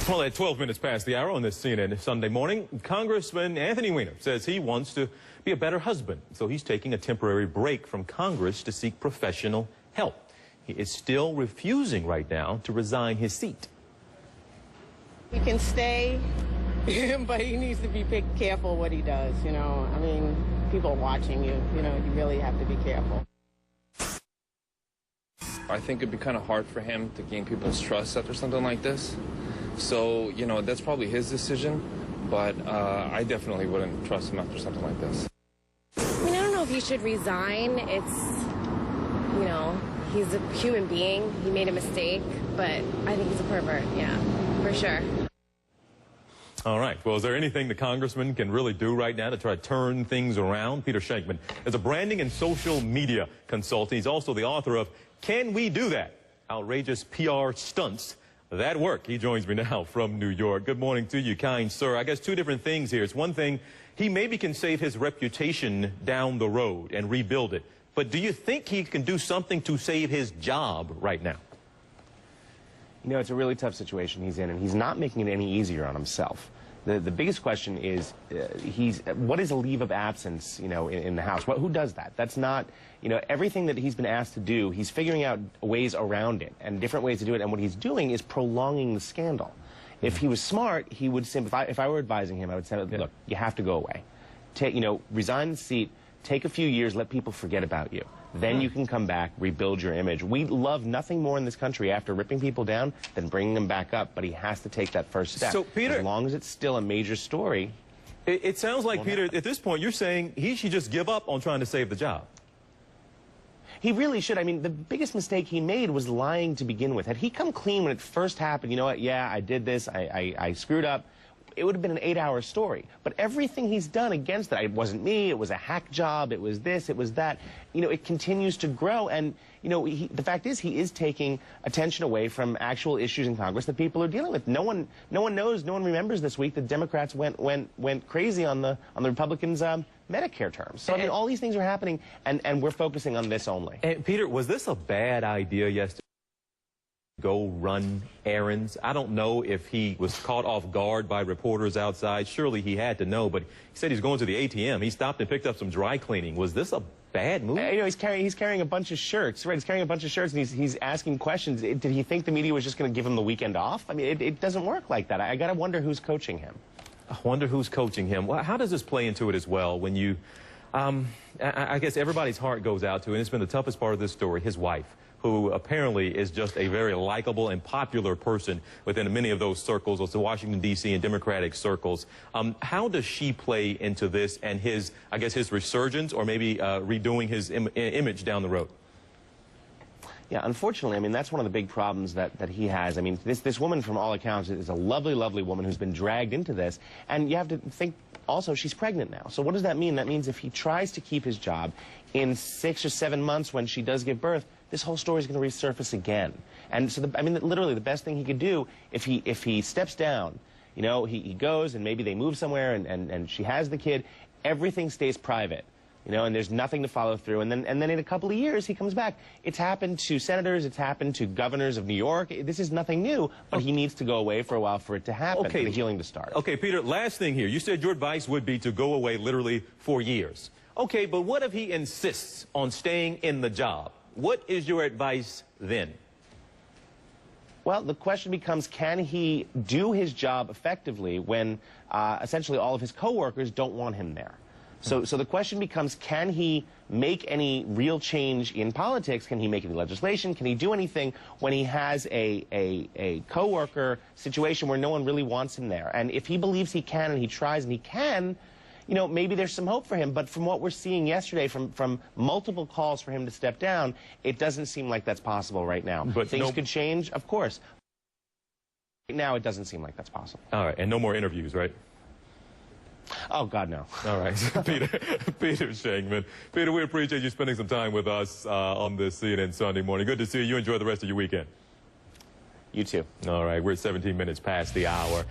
Well, at 12 minutes past the hour on this CNN Sunday morning, Congressman Anthony Weiner says he wants to be a better husband. So he's taking a temporary break from Congress to seek professional help. He is still refusing right now to resign his seat. He can stay, but he needs to be careful what he does, you know. I mean, people are watching you, you know, you really have to be careful. I think it'd be kind of hard for him to gain people's trust after something like this. So, you know, that's probably his decision, but I definitely wouldn't trust him after something like this. I mean, I don't know if he should resign. It's, you know, he's a human being. He made a mistake, but I think he's a pervert, yeah, for sure. All right. Well, is there anything the congressman can really do right now to try to turn things around? Peter Shankman is a branding and social media consultant. He's also the author of Can We Do That? Outrageous PR Stunts That Work. He joins me now from New York. Good morning to you, kind sir. I guess two different things here. It's one thing, he maybe can save his reputation down the road and rebuild it. But do you think he can do something to save his job right now? You know, it's a really tough situation he's in, and he's not making it any easier on himself. The biggest question is, what is a leave of absence, you know, in the House? Who does that? That's not, you know, everything that he's been asked to do, he's figuring out ways around it and different ways to do it, and what he's doing is prolonging the scandal. If he was smart, he would simply, if I were advising him, I would say, look, you have to go away. You know, resign the seat, take a few years, let people forget about you. Then you can come back, rebuild your image. We love nothing more in this country after ripping people down than bringing them back up, but he has to take that first step. So, Peter, as long as it's still a major story. It sounds like, Peter, at this point, you're saying he should just give up on trying to save the job. He really should. I mean, the biggest mistake he made was lying to begin with. Had he come clean when it first happened, you know what, yeah, I did this, I screwed up, it would have been an 8-hour story. But everything he's done against that, it wasn't me, it was a hack job, it was this, it was that, you know, it continues to grow. And, you know, the fact is he is taking attention away from actual issues in Congress that people are dealing with. No one knows, no one remembers this week that Democrats went crazy on the Republicans' Medicare terms. So, I mean, all these things are happening, and we're focusing on this only. And, Peter, was this a bad idea yesterday? Go run errands? I don't know if he was caught off guard by reporters outside. Surely he had to know, but he said he's going to the ATM. He stopped and picked up some dry cleaning. Was this a bad move? You know, he's carrying a bunch of shirts, right? He's carrying a bunch of shirts, and he's asking questions. Did he think the media was just going to give him the weekend off? I mean, it doesn't work like that. I got to wonder who's coaching him. I wonder who's coaching him. Well, how does this play into it as well when you, I guess everybody's heart goes out to, and it's been the toughest part of this story, his wife, who apparently is just a very likable and popular person within many of those circles, also Washington, D.C. and Democratic circles. How does she play into this and his, I guess, his resurgence or maybe redoing his image down the road? Yeah, unfortunately, I mean, that's one of the big problems that he has. I mean, this woman, from all accounts, is a lovely, lovely woman who's been dragged into this. And you have to think, also, she's pregnant now. So what does that mean? That means if he tries to keep his job, in 6 or 7 months when she does give birth, this whole story is going to resurface again. And so, I mean, literally, the best thing he could do, if he steps down, you know, he goes and maybe they move somewhere and she has the kid, everything stays private. You know, and there's nothing to follow through. And then in a couple of years, he comes back. It's happened to senators. It's happened to governors of New York. This is nothing new, but he needs to go away for a while for it to happen, for the healing to start. Okay, Peter, last thing here. You said your advice would be to go away literally for years. Okay, but what if he insists on staying in the job? What is your advice then? Well, the question becomes, can he do his job effectively when essentially all of his coworkers don't want him there? So the question becomes, can he make any real change in politics? Can he make any legislation? Can he do anything when he has a coworker situation where no one really wants him there? And if he believes he can and he tries and he can, you know, maybe there's some hope for him. But from what we're seeing yesterday, from multiple calls for him to step down, it doesn't seem like that's possible right now. But things could change, of course. Right now, it doesn't seem like that's possible. All right, and no more interviews, right? Oh, God, no. All right. Peter Shankman. Peter, we appreciate you spending some time with us on this CNN Sunday morning. Good to see you. Enjoy the rest of your weekend. You too. All right. We're 17 minutes past the hour.